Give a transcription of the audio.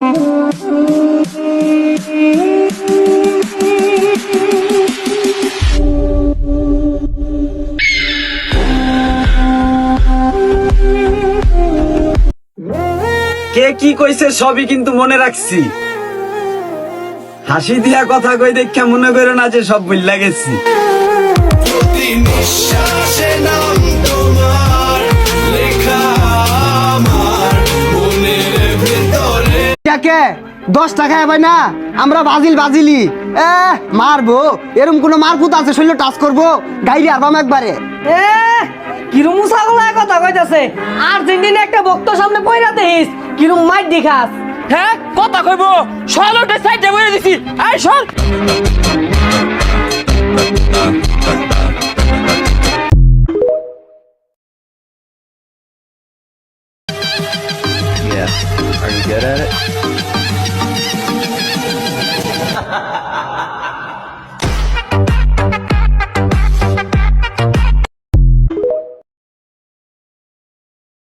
কে কি কইছে সবই কিন্তু মনে রাখছি। হাসি দিয়া কথা কই দেখা মনে করো না যে সব ভুল লাগেছি। কে 10 টাকা ভাই না আমরা বাজিলি মারবো এরকম কোন মারকুত আছে শৈল টাচ করবো গাইরে আরবাম একবারে কিরম ছাগলায় কথা কইতাছে আর্জেন্টিনা একটা বক্ত সামনে পয়রা দেখিস কিরম মাইট দেখাস। হ্যাঁ কথা কইব সরলটা সাইডে বইরে দিছি এই সর